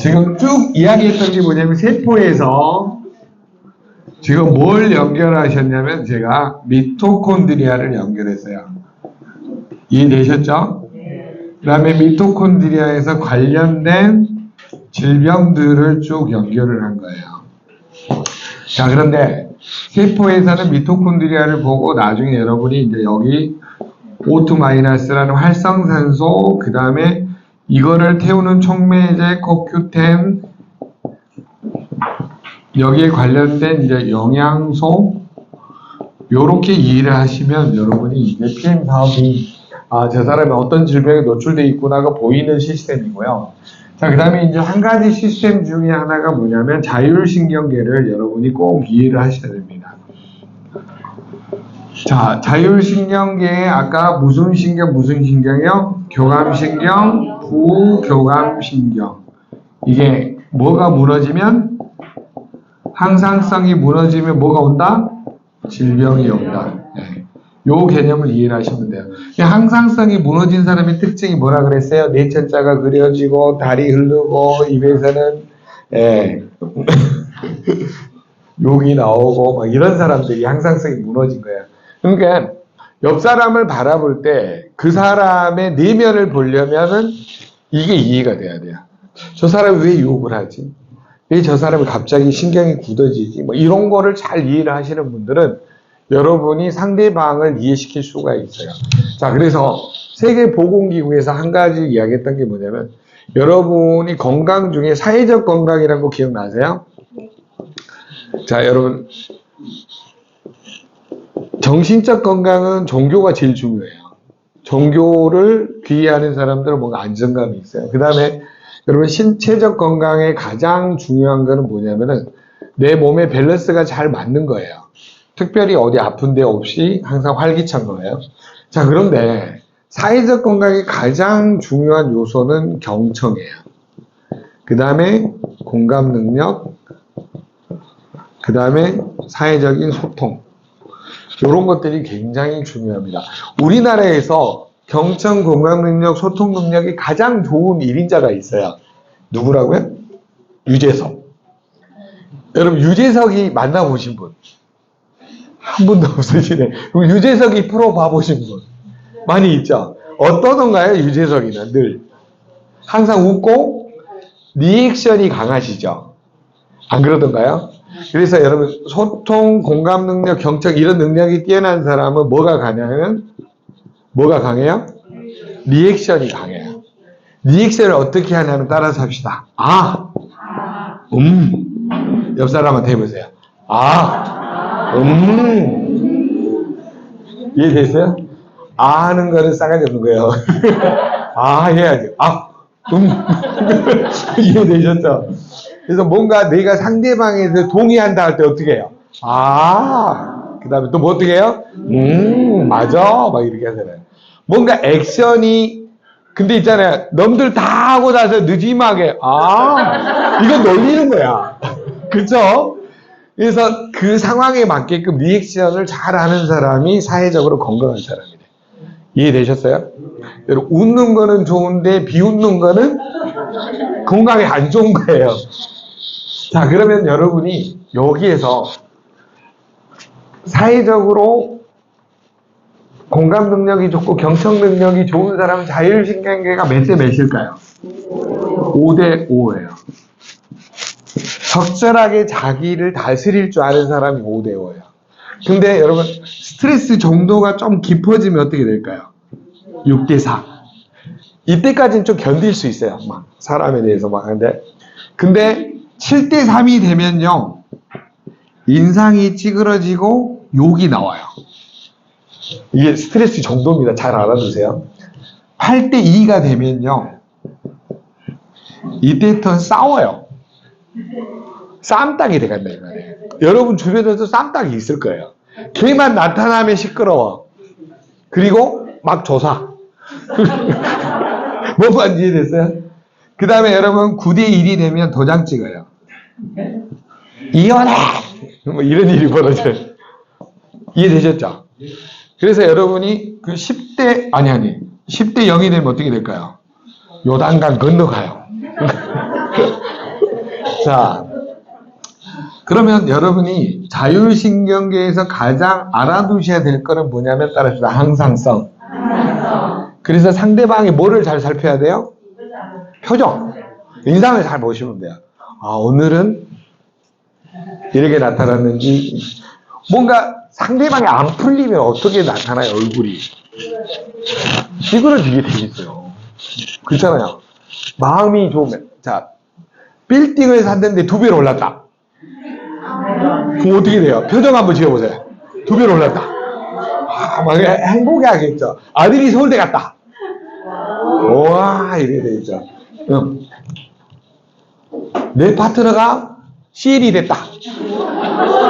지금 쭉 이야기했던 게 뭐냐면 세포에서 지금 뭘 연결하셨냐면 제가 미토콘드리아를 연결했어요. 이해되셨죠? 그 다음에 미토콘드리아에서 관련된 질병들을 쭉 연결을 한 거예요. 자, 그런데 세포에서는 미토콘드리아를 보고 나중에 여러분이 이제 여기 O2-라는 활성산소, 그 다음에 이거를 태우는 촉매제, CoQ10, 여기에 관련된 이제 영양소, 요렇게 이해를 하시면 여러분이 이제 PM 사업이 저 사람이 어떤 질병에 노출되어 있구나가 보이는 시스템이고요. 자, 그 다음에 이제 한 가지 시스템 중에 하나가 뭐냐면 자율신경계를 여러분이 꼭 이해를 하셔야 됩니다. 자, 자율신경계에 아까 무슨 신경이요? 교감신경, 부교감신경. 이게 뭐가 무너지면, 항상성이 무너지면 뭐가 온다? 질병이 온다. 네. 요 개념을 이해를 하시면 돼요. 항상성이 무너진 사람의 특징이 뭐라 그랬어요? 내천자가 그려지고, 다리 흐르고, 입에서는, 욕이 나오고, 막 이런 사람들이 항상성이 무너진 거예요. 그러니까, 옆 사람을 바라볼 때 그 사람의 내면을 보려면은 이게 이해가 돼야 돼요. 저 사람이 왜 욕을 하지? 왜 저 사람이 갑자기 신경이 굳어지지? 뭐 이런 거를 잘 이해를 하시는 분들은 여러분이 상대방을 이해시킬 수가 있어요. 자, 그래서 세계보건기구에서 한 가지 이야기했던 게 뭐냐면 여러분이 건강 중에 사회적 건강이라는 거 기억나세요? 자, 여러분 정신적 건강은 종교가 제일 중요해요. 종교를 귀의하는 사람들은 뭔가 안정감이 있어요. 그 다음에 여러분 신체적 건강에 가장 중요한 거는 뭐냐면은 내 몸의 밸런스가 잘 맞는 거예요. 특별히 어디 아픈 데 없이 항상 활기찬 거예요. 자, 그런데 사회적 건강의 가장 중요한 요소는 경청이에요. 그 다음에 공감 능력, 그 다음에 사회적인 소통. 이런 것들이 굉장히 중요합니다. 우리나라에서 경청, 공감 능력, 소통 능력이 가장 좋은 1인자가 있어요. 누구라고요? 유재석. 여러분 유재석이 만나보신 분? 한 분도 없으시네. 그럼 유재석이 프로 봐보신 분? 많이 있죠? 어떠던가요? 유재석이는 늘 항상 웃고 리액션이 강하시죠? 안 그러던가요? 그래서 여러분 소통, 공감 능력, 경청 이런 능력이 뛰어난 사람은 뭐가 강하냐면 뭐가 강해요? 리액션이 강해요. 리액션을 어떻게 하냐면 따라서 합시다. 옆 사람한테 해보세요. 이해되세요? 하는 거는 싸가지 없는 거예요. 해야지. 이해되셨죠? 그래서 뭔가 내가 상대방에서 동의한다 할 때 어떻게 해요? 그 다음에 또 뭐 어떻게 해요? 맞아. 막 이렇게 하잖아요. 뭔가 액션이, 근데 있잖아요. 넘들 다 하고 나서 느지막에, 이거 놀리는 거야. 그쵸? 그래서 그 상황에 맞게끔 리액션을 잘 하는 사람이 사회적으로 건강한 사람이래. 이해되셨어요? 여러분, 웃는 거는 좋은데 비웃는 거는 건강에 안 좋은 거예요. 자, 그러면 여러분이 여기에서 사회적으로 공감 능력이 좋고 경청 능력이 좋은 사람은 자율신경계가 몇 대 몇일까요? 5대 5예요. 적절하게 자기를 다스릴 줄 아는 사람이 5대 5예요. 근데 여러분 스트레스 정도가 좀 깊어지면 어떻게 될까요? 6대 4. 이때까지는 좀 견딜 수 있어요. 막 사람에 대해서 막 하는데, 근데 7대 3이 되면요 인상이 찌그러지고 욕이 나와요. 이게 스트레스 정도입니다. 잘 알아두세요. 8대 2가 되면요 이때부터 싸워요. 쌈딱이 돼간다 이 말이에요. 여러분 주변에도 쌈딱이 있을 거예요. 걔만 나타나면 시끄러워. 그리고 막 조사. 뭐만 이해됐어요? 그 다음에 여러분 9대 1이 되면 도장 찍어요. 이혼해! 뭐 이런 일이 벌어져요. 이해되셨죠? 그래서 여러분이 그 10대 10대 0이 되면 어떻게 될까요? 요단강 건너가요. 자, 그러면 여러분이 자율신경계에서 가장 알아두셔야 될 거는 뭐냐면 따라서 항상성. 그래서 상대방이 뭐를 잘 살펴야 돼요? 표정. 인상을 잘 보시면 돼요. 아, 오늘은 이렇게 나타났는지, 뭔가 상대방이 안 풀리면 어떻게 나타나요, 얼굴이? 찌그러지게 돼 있어요. 그렇잖아요. 마음이 좋으면. 자, 빌딩을 샀는데 2배로 올랐다. 그럼 어떻게 돼요? 표정 한번 지어보세요. 2배로 올랐다. 아, 막 행복해 하겠죠. 아들이 서울대 갔다. 와, 이래 되죠. 내 파트너가 CL이 됐다.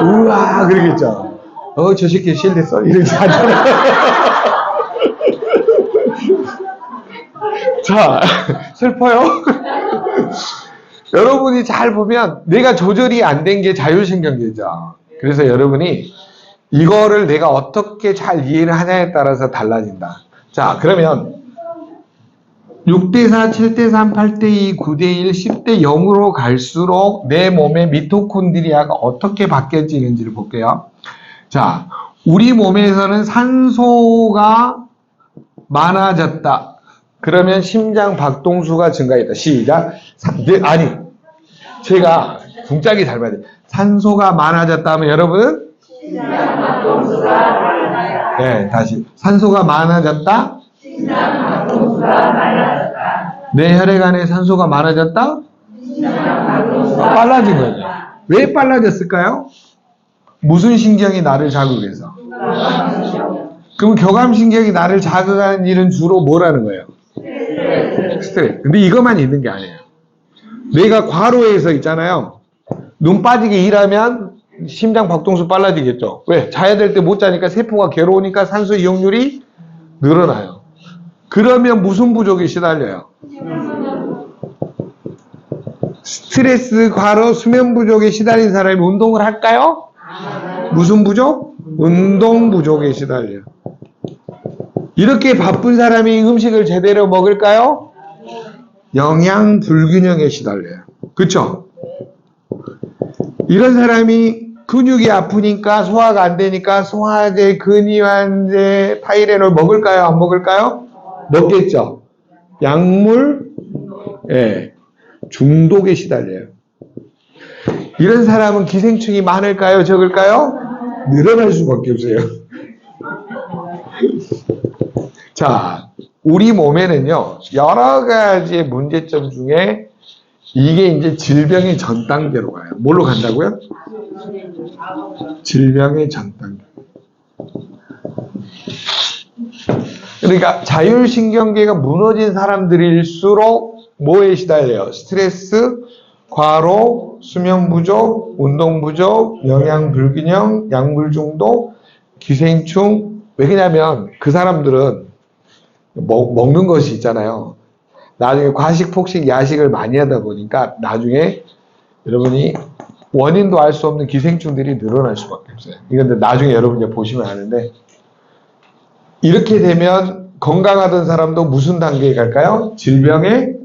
우와, 그러겠죠. 저 새끼 CL 됐어. 이러지 않잖아요. 자, 슬퍼요? 여러분이 잘 보면 내가 조절이 안 된 게 자율신경계죠. 그래서 여러분이 이거를 내가 어떻게 잘 이해를 하냐에 따라서 달라진다. 자, 그러면 6대4, 7대3, 8대2, 9대1, 10대 0으로 갈수록 내 몸의 미토콘드리아가 어떻게 바뀌어지는지를 볼게요. 자, 우리 몸에서는 산소가 많아졌다. 그러면 심장 박동수가 증가했다. 시작. 아니, 제가 궁짝이 잘 봐야 돼요. 산소가 많아졌다 하면 여러분은? 심장 박동수가 많아졌다. 네, 다시. 산소가 많아졌다? 심장 박동수가 많아졌다. 내 혈액 안에 산소가 많아졌다? 심장 박동수가 빨라진 거죠. 왜 빨라졌을까요? 무슨 신경이 나를 자극해서? 그럼 교감신경이 나를 자극하는 일은 주로 뭐라는 거예요? 스트레스. 근데 이것만 있는 게 아니에요. 내가 과로해서 있잖아요. 눈 빠지게 일하면 심장 박동수 빨라지겠죠. 왜? 자야 될 때 못 자니까 세포가 괴로우니까 산소 이용률이 늘어나요. 그러면 무슨 부족에 시달려요? 스트레스, 과로, 수면 부족에 시달린 사람이 운동을 할까요? 무슨 부족? 운동 부족에 시달려요. 이렇게 바쁜 사람이 음식을 제대로 먹을까요? 영양 불균형에 시달려요. 그렇죠? 이런 사람이 근육이 아프니까 소화가 안 되니까 소화제, 근이완제, 타이레놀 먹을까요? 안 먹을까요? 먹겠죠. 약물 중독에 시달려요. 이런 사람은 기생충이 많을까요? 적을까요? 늘어날 수밖에 없어요. 자, 우리 몸에는요, 여러 가지의 문제점 중에 이게 이제 질병의 전 단계로 가요. 뭘로 간다고요? 질병의 전 단계. 그러니까 자율신경계가 무너진 사람들일수록 뭐에 시달려요? 스트레스, 과로, 수면 부족, 운동 부족, 영양 불균형, 약물 중독, 기생충. 왜냐면 그 사람들은 먹는 것이 있잖아요. 나중에 과식, 폭식, 야식을 많이 하다 보니까 나중에 여러분이 원인도 알 수 없는 기생충들이 늘어날 수밖에 없어요. 이건 나중에 여러분이 보시면 아는데, 이렇게 되면 건강하던 사람도 무슨 단계에 갈까요? 질병의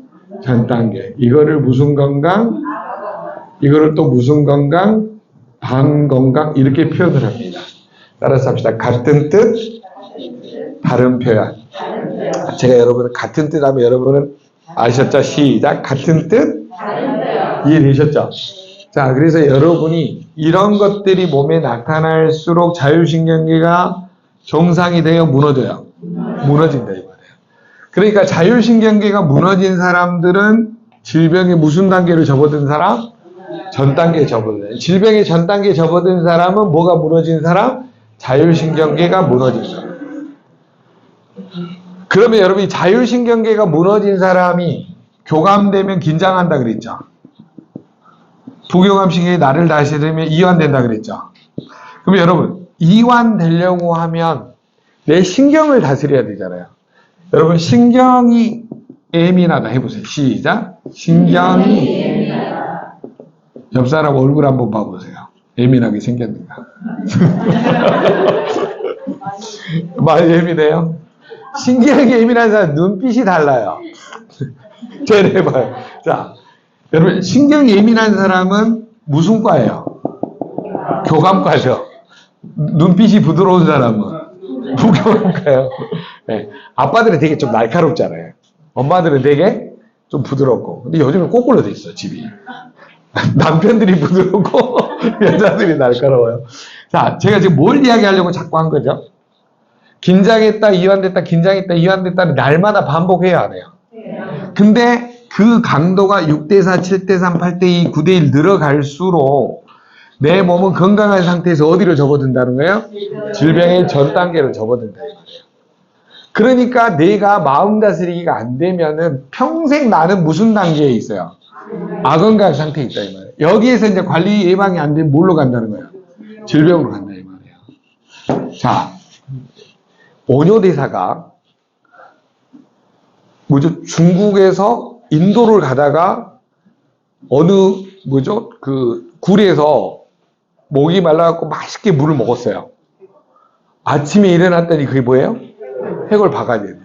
전 단계. 이거를 무슨 건강? 이거를 또 무슨 건강? 반건강? 이렇게 표현을 합니다. 따라서 합시다. 같은 뜻, 다른 표현. 제가 여러분 같은 뜻 하면 여러분은 아셨죠? 시작. 같은 뜻? 이해되셨죠? 자, 그래서 여러분이 이런 것들이 몸에 나타날수록 자율신경계가 정상이 되어 무너져요. 무너진다 이거예요. 그러니까 자율신경계가 무너진 사람들은 질병의 무슨 단계를 접어든 사람? 전 단계에 접어든. 질병의 전 단계에 접어든 사람은 뭐가 무너진 사람? 자율신경계가 무너진 사람. 그러면 여러분이 자율신경계가 무너진 사람이 교감되면 긴장한다 그랬죠. 부교감신경이 나를 다스리면 이완된다 그랬죠. 그럼 여러분 이완되려고 하면 내 신경을 다스려야 되잖아요. 여러분 신경이 예민하다 해보세요. 시작. 신경이 예민하다. 옆 사람 얼굴 한번 봐보세요. 예민하게 생겼는가? 많이 예민해요? 신기하게 예민한 사람 눈빛이 달라요. 잘 해봐요. 자, 여러분, 신경 예민한 사람은 무슨 과예요? 교감과죠. 눈빛이 부드러운 사람은 부교감과예요. 네. 아빠들은 되게 좀 날카롭잖아요. 엄마들은 되게 좀 부드럽고. 근데 요즘은 거꾸로 돼 있어, 집이. 남편들이 부드럽고 여자들이 날카로워요. 자, 제가 지금 뭘 이야기하려고 자꾸 한 거죠? 긴장했다, 이완됐다, 긴장했다, 이완됐다를 날마다 반복해야 하네요. 근데 그 강도가 6대4, 7대3, 8대2, 9대1 늘어갈수록 내 몸은 건강한 상태에서 어디로 접어든다는 거예요? 질병의 전 단계로 접어든다는 거예요. 그러니까 내가 마음 다스리기가 안 되면은 평생 나는 무슨 단계에 있어요? 아건강 상태에 있다 이 말이에요. 여기에서 이제 관리 예방이 안 되면 뭘로 간다는 거예요? 질병으로 간다 이 말이에요. 자, 오뇨대사가 중국에서 인도를 가다가 어느 그 굴에서 목이 말라갖고 맛있게 물을 먹었어요. 아침에 일어났더니 그게 뭐예요? 해골 바가지예요.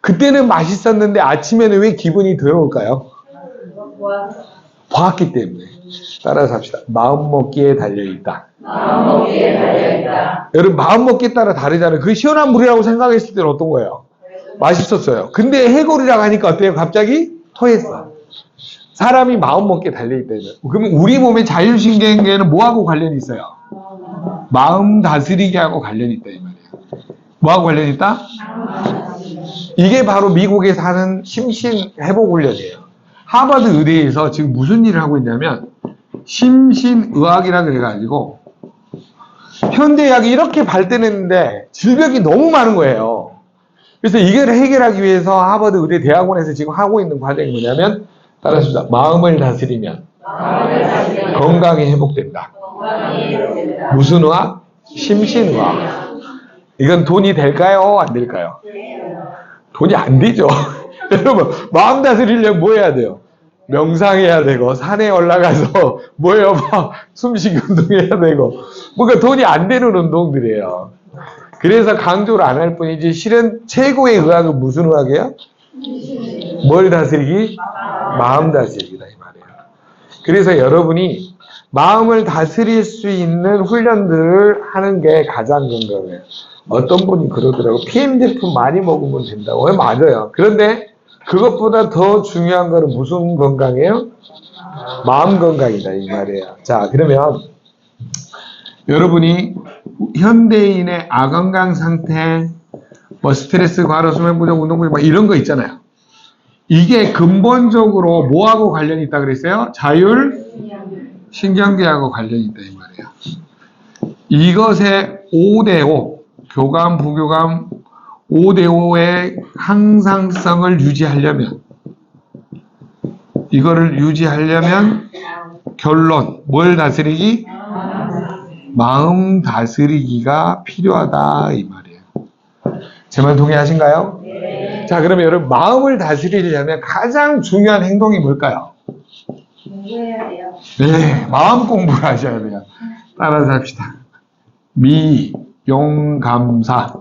그때는 맛있었는데 아침에는 왜 기분이 더러울까요? 보았기 때문에. 따라서 합시다. 마음먹기에 달려있다. 마음먹기에 달려있다. 여러분, 마음먹기에 따라 다르잖아요. 그 시원한 물이라고 생각했을 때는 어떤 거예요? 맛있었어요. 근데 해골이라고 하니까 어때요? 갑자기 토했어. 사람이 마음먹기에 달려있다. 그러면 우리 몸의 자율신경계는 뭐하고 관련이 있어요? 마음 다스리기하고 관련이 있다 이 말이에요. 뭐하고 관련이 있다? 이게 바로 미국에 사는 심신회복훈련이에요. 하버드 의대에서 지금 무슨 일을 하고 있냐면 심신의학이라 그래가지고 현대의학이 이렇게 발전했는데 질병이 너무 많은 거예요. 그래서 이걸 해결하기 위해서 하버드 의대 대학원에서 지금 하고 있는 과정이 뭐냐면 따라합시다. 마음을 다스리면 건강이 회복된다. 무슨 의학? 심신의학. 이건 돈이 될까요? 안 될까요? 돈이 안 되죠. 여러분, 마음 다스리려면 뭐 해야 돼요? 명상해야 되고, 산에 올라가서, 뭐예요? 막, 숨쉬기 운동해야 되고, 뭔가 돈이 안 되는 운동들이에요. 그래서 강조를 안 할 뿐이지, 실은 최고의 의학은 무슨 의학이에요? 뭘 다스리기? 마음 다스리기다, 이 말이에요. 그래서 여러분이 마음을 다스릴 수 있는 훈련들을 하는 게 가장 건강해요. 어떤 분이 그러더라고. PM 제품 많이 먹으면 된다고. 맞아요. 그런데 그것보다 더 중요한 거는 무슨 건강이에요? 마음 건강이다 이 말이에요. 자, 그러면 여러분이 현대인의 아건강 상태, 뭐 스트레스, 과로, 수면 부족, 운동 부족, 막 이런 거 있잖아요. 이게 근본적으로 뭐하고 관련이 있다 그랬어요? 자율 신경계하고 관련이 있다 이 말이에요. 이것의 5대5 교감, 부교감 5대5의 항상성을 유지하려면 이거를 유지하려면 결론, 뭘 다스리기? 마음 다스리기가 필요하다 이 말이에요. 제 말 동의하신가요? 네. 자, 그러면 여러분 마음을 다스리려면 가장 중요한 행동이 뭘까요? 공부해야 돼요. 네, 마음 공부를 하셔야 돼요. 따라서 합시다. 미용감사.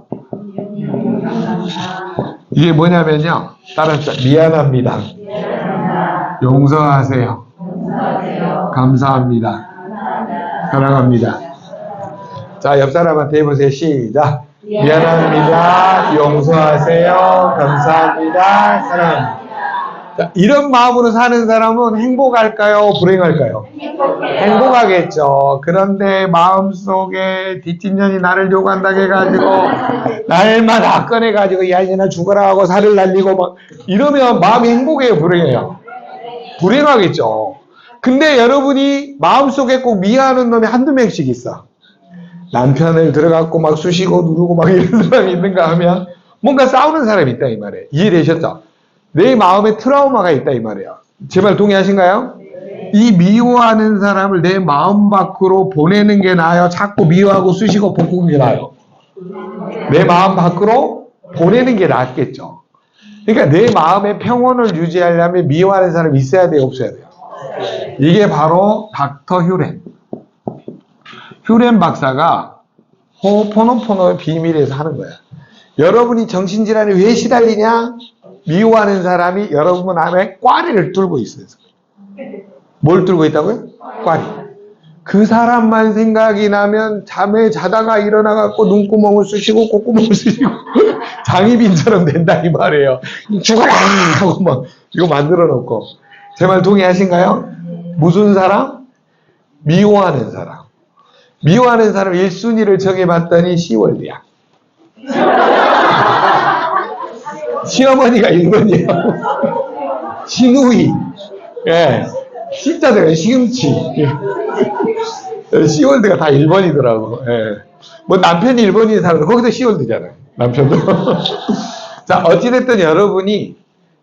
이게 뭐냐면요. 따라합시다. 미안합니다. 용서하세요. 감사합니다. 사랑합니다. 자, 옆 사람한테 해보세요. 시작. 미안합니다. 용서하세요. 감사합니다. 사랑합니다. 자, 이런 마음으로 사는 사람은 행복할까요? 불행할까요? 행복하겠죠. 그런데 마음속에 뒷진년이 나를 요구한다고 해가지고 날마다 꺼내가지고 야 이제나 죽어라 하고 살을 날리고 막 이러면 마음이 행복해요? 불행해요? 불행하겠죠. 근데 여러분이 마음속에 꼭 미워하는 놈이 한두 명씩 있어. 남편을 들어갖고 막 쑤시고 누르고 막 이런 사람이 있는가 하면 뭔가 싸우는 사람이 있다 이 말이에요. 이해되셨죠? 내 마음에 트라우마가 있다 이 말이에요. 제 말 동의하신가요? 네. 이 미워하는 사람을 내 마음 밖으로 보내는 게 나아요? 자꾸 미워하고 쑤시고 볶는 게 나아요? 내 마음 밖으로 보내는 게 낫겠죠. 그러니까 내 마음의 평온을 유지하려면 미워하는 사람이 있어야 돼요? 없어야 돼요? 이게 바로 닥터 휴렌. 휴렌 박사가 호포노포노의 비밀에서 하는 거예요. 여러분이 정신질환에 왜 시달리냐? 미워하는 사람이 여러분 안에 꽈리를 뚫고 있어요. 뭘 들고 있다고요? 꽈리. 그 사람만 생각이 나면 잠에 자다가 일어나갖고 눈구멍을 쑤시고 콧구멍을 쑤시고 장희빈처럼 된다 이 말이에요. 죽어라 하고 막 이거 만들어 놓고. 제 말 동의하신가요? 무슨 사람? 미워하는 사람. 미워하는 사람 1순위를 정해봤더니 시월드야. 시어머니가 1번이에요. 시누이. 예. 진짜대로 시금치. 시월드가 다 1번이더라고. 예. 뭐 남편이 1번인 사람은 거기도 시월드잖아요. 남편도. 자, 어찌됐든 여러분이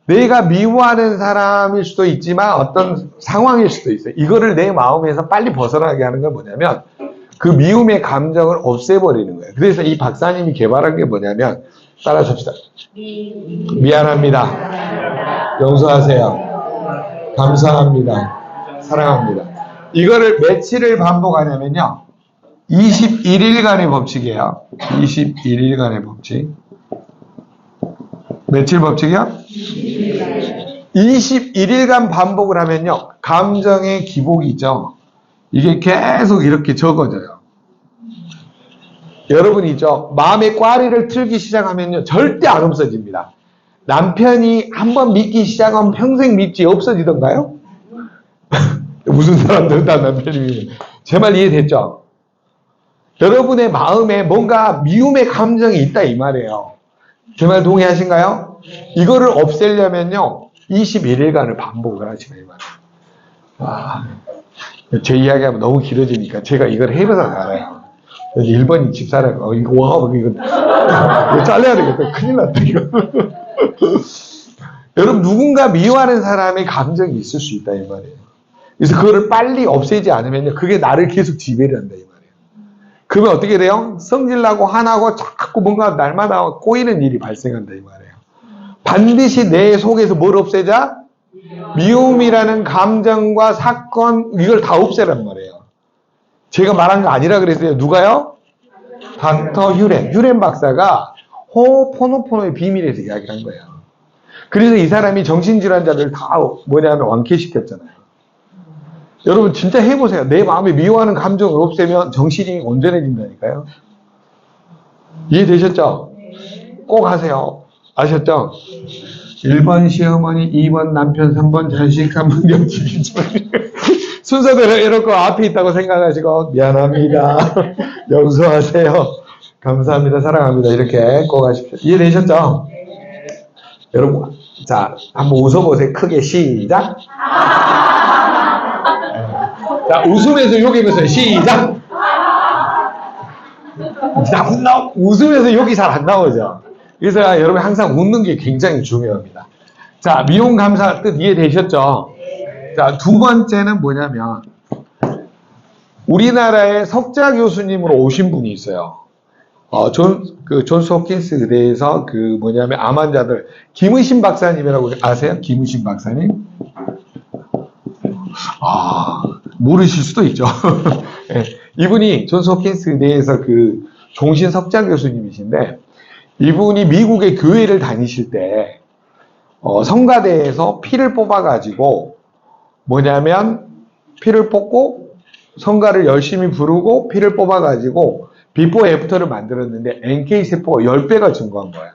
내가 미워하는 사람일 수도 있지만 어떤 상황일 수도 있어요. 이거를 내 마음에서 빨리 벗어나게 하는 건 뭐냐면 그 미움의 감정을 없애버리는 거예요. 그래서 이 박사님이 개발한 게 뭐냐면 따라 줍시다. 미안합니다. 용서하세요. 감사합니다. 사랑합니다. 이거를 며칠을 반복하냐면요. 21일간의 법칙이에요. 21일간의 법칙. 며칠 법칙이요? 21일간 반복을 하면요. 감정의 기복이 있죠. 이게 계속 이렇게 적어져요. 여러분이 있죠. 마음의 꽈리를 틀기 시작하면요. 절대 안 없어집니다. 남편이 한번 믿기 시작하면 평생 믿지 없어지던가요? 무슨 사람들은 다 남편이 믿는. 제 말 이해됐죠? 여러분의 마음에 뭔가 미움의 감정이 있다 이 말이에요. 제 말 동의하신가요? 이거를 없애려면요. 21일간을 반복을 하시면 이 말이에요. 와, 제 이야기하면 너무 길어지니까 제가 이걸 해봐서 알아요. 1번이 집사람, 이거 잘라야 되겠다. 큰일 났다, 이거. 여러분, 누군가 미워하는 사람의 감정이 있을 수 있다, 이 말이에요. 그래서 그거를 빨리 없애지 않으면요. 그게 나를 계속 지배를 한다, 이 말이에요. 그러면 어떻게 돼요? 성질나고 화나고 자꾸 뭔가 날마다 꼬이는 일이 발생한다, 이 말이에요. 반드시 내 속에서 뭘 없애자? 미움이라는 감정과 사건, 이걸 다 없애란 말이에요. 제가 말한 거 아니라 그랬어요. 누가요? 닥터 휴렌 박사가 호포노포노의 비밀에서 이야기를 한 거예요. 그래서 이 사람이 정신질환자들 다 뭐냐면 완쾌시켰잖아요. 여러분 진짜 해보세요. 내 마음에 미워하는 감정을 없애면 정신이 온전해진다니까요. 이해되셨죠? 꼭 하세요. 아셨죠? 1번 시어머니, 2번 남편, 3번 자식, 3번 영치. 순서대로 이렇게 앞에 있다고 생각하시고 미안합니다. 용서하세요. 감사합니다. 사랑합니다. 이렇게 꼭 하십시오. 이해되셨죠? 여러분 자 한번 웃어보세요. 크게 시작. 자 웃으면서 욕이면서 시작. 웃으면서 욕이 잘 안 나오죠. 그래서 여러분 항상 웃는 게 굉장히 중요합니다. 자 미움 감사 뜻 이해되셨죠? 자, 두 번째는 뭐냐면 우리나라에 석자 교수님으로 오신 분이 있어요. 존스 홉킨스 의대에서 암 환자들 김의신 박사님이라고 아세요? 김의신 박사님? 모르실 수도 있죠. 네, 이분이 존스 홉킨스 의대에서 종신 석자 교수님이신데 이분이 미국의 교회를 다니실 때 성가대에서 피를 뽑아가지고 피를 뽑고 성가를 열심히 부르고 피를 뽑아가지고 비포 애프터를 만들었는데 NK세포가 10배가 증가한 거예요.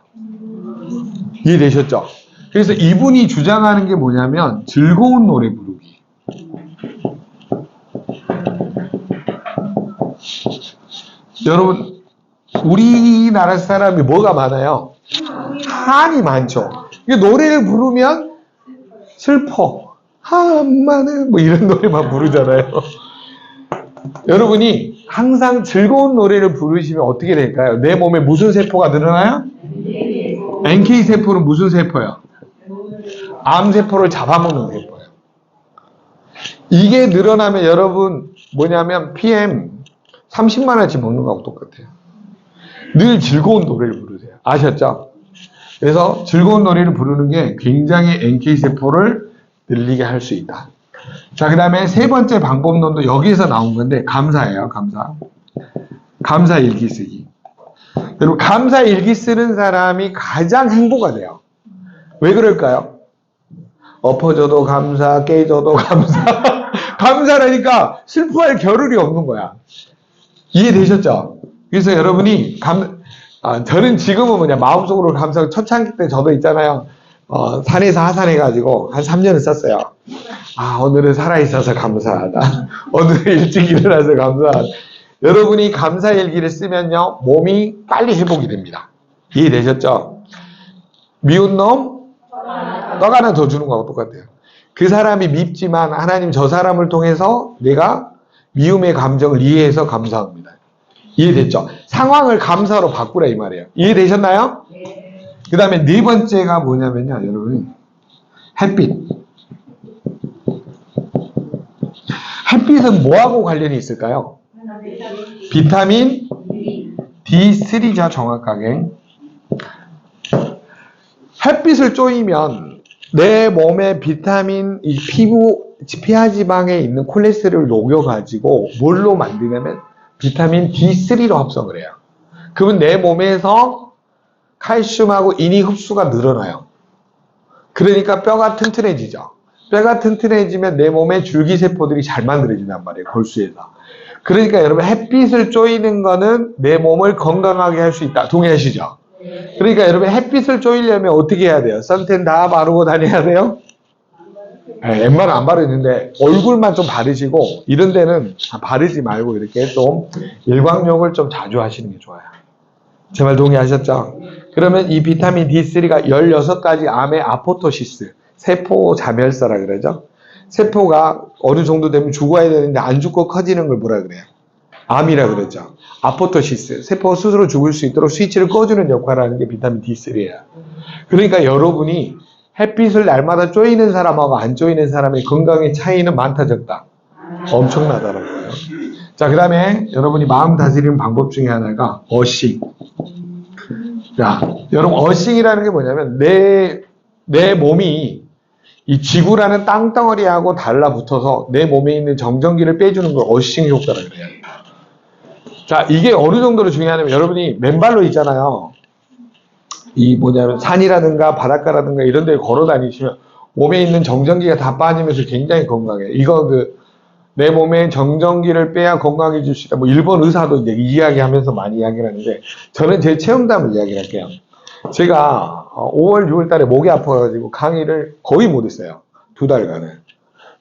이해되셨죠? 그래서 이분이 주장하는 게 뭐냐면 즐거운 노래 부르기. 여러분 우리나라 사람이 뭐가 많아요? 한이 많죠. 노래를 부르면 슬퍼. 엄마는 이런 노래만 부르잖아요. 여러분이 항상 즐거운 노래를 부르시면 어떻게 될까요? 내 몸에 무슨 세포가 늘어나요? NK세포는 무슨 세포예요? 암세포를 잡아먹는 세포예요. 이게 늘어나면 여러분 PM 30만원치 먹는 거하고 똑같아요. 늘 즐거운 노래를 부르세요. 아셨죠? 그래서 즐거운 노래를 부르는 게 굉장히 NK세포를 늘리게 할 수 있다. 자, 그 다음에 세 번째 방법론도 여기에서 나온 건데 감사예요. 감사 일기 쓰기. 여러분 감사 일기 쓰는 사람이 가장 행복하대요. 왜 그럴까요? 엎어져도 감사, 깨져도 감사. 감사라니까 슬퍼할 겨를이 없는 거야. 이해되셨죠? 그래서 여러분이 저는 지금은 뭐냐, 마음속으로 감사하고, 초창기 때 저도 있잖아요. 산에서 하산해가지고 한 3년을 썼어요. 오늘은 살아있어서 감사하다. 오늘은 일찍 일어나서 감사하다. 여러분이 감사일기를 쓰면요, 몸이 빨리 회복이 됩니다. 이해되셨죠? 미운 놈, 떡 하나 더 주는 거하고 똑같아요. 그 사람이 밉지만 하나님 저 사람을 통해서 내가 미움의 감정을 이해해서 감사합니다. 이해됐죠? 상황을 감사로 바꾸라 이 말이에요. 이해되셨나요? 그 다음에 네 번째가 뭐냐면요, 여러분, 햇빛. 햇빛은 뭐하고 관련이 있을까요? 비타민 D3죠, 정확하게. 햇빛을 쪼이면 내 몸에 비타민, 이 피하지방에 있는 콜레스테롤을 녹여가지고 뭘로 만드냐면 비타민 D3로 합성을 해요. 그러면 내 몸에서 칼슘하고 인이 흡수가 늘어나요. 그러니까 뼈가 튼튼해지죠. 뼈가 튼튼해지면 내 몸에 줄기세포들이 잘 만들어진단 말이에요, 골수에서. 그러니까 여러분, 햇빛을 쪼이는 거는 내 몸을 건강하게 할 수 있다. 동의하시죠? 그러니까 여러분, 햇빛을 쪼이려면 어떻게 해야 돼요? 선탠 다 바르고 다녀야 돼요? 웬만하면 안 바르는데 얼굴만 좀 바르시고 이런 데는 바르지 말고 이렇게 좀 일광욕을 좀 자주 하시는 게 좋아요. 제 말 동의하셨죠? 그러면 이 비타민 D3가 16가지 암의 아포토시스, 세포 자멸서라 그러죠? 세포가 어느 정도 되면 죽어야 되는데 안 죽고 커지는 걸 뭐라 그래요? 암이라 그러죠. 아포토시스, 세포가 스스로 죽을 수 있도록 스위치를 꺼주는 역할을 하는 게 비타민 D3예요. 그러니까 여러분이 햇빛을 날마다 쪼이는 사람하고 안 쪼이는 사람의 건강의 차이는 많다 적다? 엄청나다는 거예요. 자, 그 다음에 여러분이 마음 다스리는 방법 중에 하나가 어싱. 자, 여러분, 어싱이라는 게 뭐냐면 내 몸이 이 지구라는 땅덩어리하고 달라붙어서 내 몸에 있는 정전기를 빼주는 걸 어싱 효과라 그래요. 자, 이게 어느 정도로 중요하냐면 여러분이 맨발로 있잖아요. 이 뭐냐면 산이라든가 바닷가라든가 이런 데 걸어 다니시면 몸에 있는 정전기가 다 빠지면서 굉장히 건강해요. 이거 내 몸에 정전기를 빼야 건강해질 수 있다. 뭐 일본 의사도 이제 이야기하면서 많이 이야기를 하는데 저는 제 체험담을 이야기를 할게요. 제가 5월, 6월 달에 목이 아파가지고 강의를 거의 못했어요. 2달간을.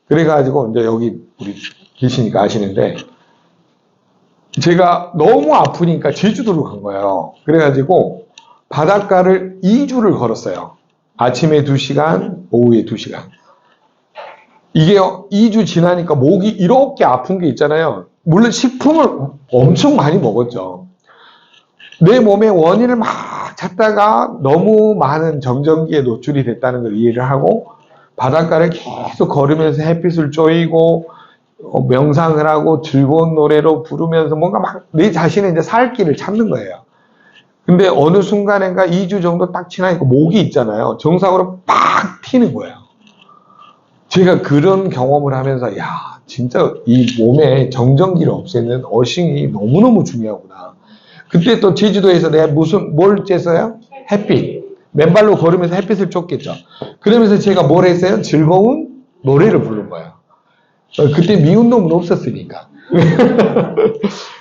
그래가지고 이제 여기 우리 계시니까 아시는데 제가 너무 아프니까 제주도로 간 거예요. 그래가지고 바닷가를 2주를 걸었어요. 아침에 2시간, 오후에 2시간. 이게 2주 지나니까 목이 이렇게 아픈 게 있잖아요. 물론 식품을 엄청 많이 먹었죠. 내 몸의 원인을 막 찾다가 너무 많은 정전기에 노출이 됐다는 걸 이해를 하고 바닷가를 계속 걸으면서 햇빛을 쬐이고 명상을 하고 즐거운 노래로 부르면서 뭔가 막 내 자신의 이제 살 길을 찾는 거예요. 근데 어느 순간인가 2주 정도 딱 지나니까 목이 있잖아요. 정상으로 팍 튀는 거예요. 제가 그런 경험을 하면서 야, 진짜 이 몸에 정전기를 없애는 어싱이 너무너무 중요하구나. 그때 또 제주도에서 내가 뭘 쬐어요? 햇빛. 맨발로 걸으면서 햇빛을 쫓겠죠. 그러면서 제가 뭘 했어요? 즐거운 노래를 부른 거예요. 그때 미운 놈은 없었으니까.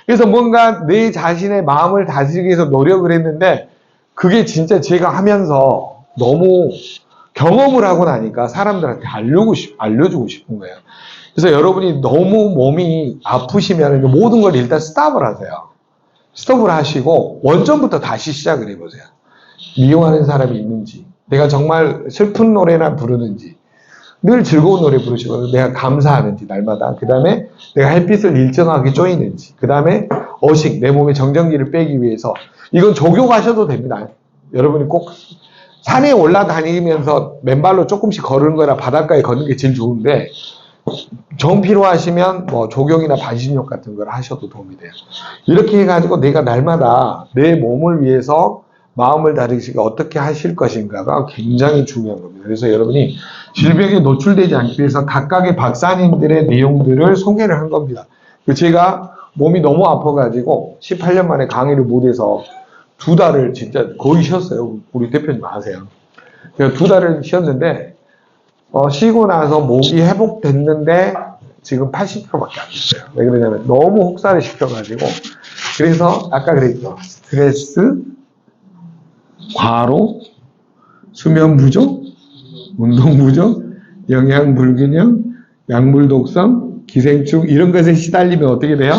그래서 뭔가 내 자신의 마음을 다스리기 위해서 노력을 했는데 그게 진짜 제가 하면서 너무 경험을 하고 나니까 사람들한테 알려주고 싶은 거예요. 그래서 여러분이 너무 몸이 아프시면 모든 걸 일단 스탑을 하세요. 스톱을 하시고 원점부터 다시 시작을 해보세요. 미워하는 사람이 있는지, 내가 정말 슬픈 노래나 부르는지, 늘 즐거운 노래 부르시고 내가 감사하는지 날마다, 그 다음에 내가 햇빛을 일정하게 쪼이는지, 그 다음에 어식, 내 몸의 정전기를 빼기 위해서 이건 조교가셔도 됩니다. 여러분이 꼭 산에 올라다니면서 맨발로 조금씩 걸은 거나 바닷가에 걷는 게 제일 좋은데 정 필요하시면 뭐 조경이나 반신욕 같은 걸 하셔도 도움이 돼요. 이렇게 해가지고 내가 날마다 내 몸을 위해서 마음을 다루시기 어떻게 하실 것인가가 굉장히 중요한 겁니다. 그래서 여러분이 질병에 노출되지 않기 위해서 각각의 박사님들의 내용들을 소개를 한 겁니다. 제가 몸이 너무 아파가지고 18년 만에 강의를 못해서 2달을 진짜 거의 쉬었어요. 우리 대표님 아세요. 제가 2달을 쉬었는데 쉬고 나서 목이 회복됐는데 지금 80%밖에 안 됐어요. 왜 그러냐면 너무 혹사를 시켜가지고. 그래서 아까 그랬죠. 스트레스, 과로, 수면 부족, 운동 부족, 영양 불균형, 약물 독성, 기생충 이런 것에 시달리면 어떻게 돼요?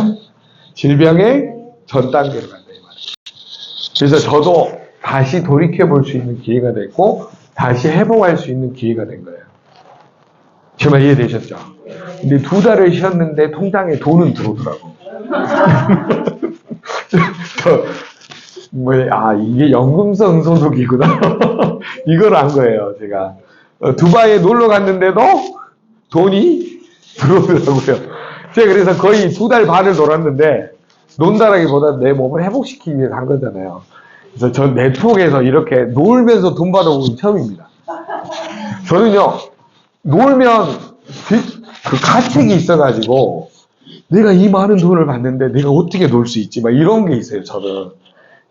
질병의 전 단계로 간다 이 말이에요. 그래서 저도 다시 돌이켜 볼 수 있는 기회가 됐고 다시 회복할 수 있는 기회가 된 거예요. 제 말 이해되셨죠? 근데 2달을 쉬었는데 통장에 돈은 들어오더라고. 이게 연금성 소득이구나. 이걸 안 거예요, 제가. 두바이에 놀러 갔는데도 돈이 들어오더라고요. 제가 그래서 거의 2달 반을 놀았는데, 논다라기보다 내 몸을 회복시키기 위해서 한 거잖아요. 그래서 전 네트워크에서 이렇게 놀면서 돈 받아본 건 처음입니다. 저는요, 놀면 그 가책이 있어가지고, 내가 이 많은 돈을 받는데 내가 어떻게 놀 수 있지? 막 이런 게 있어요,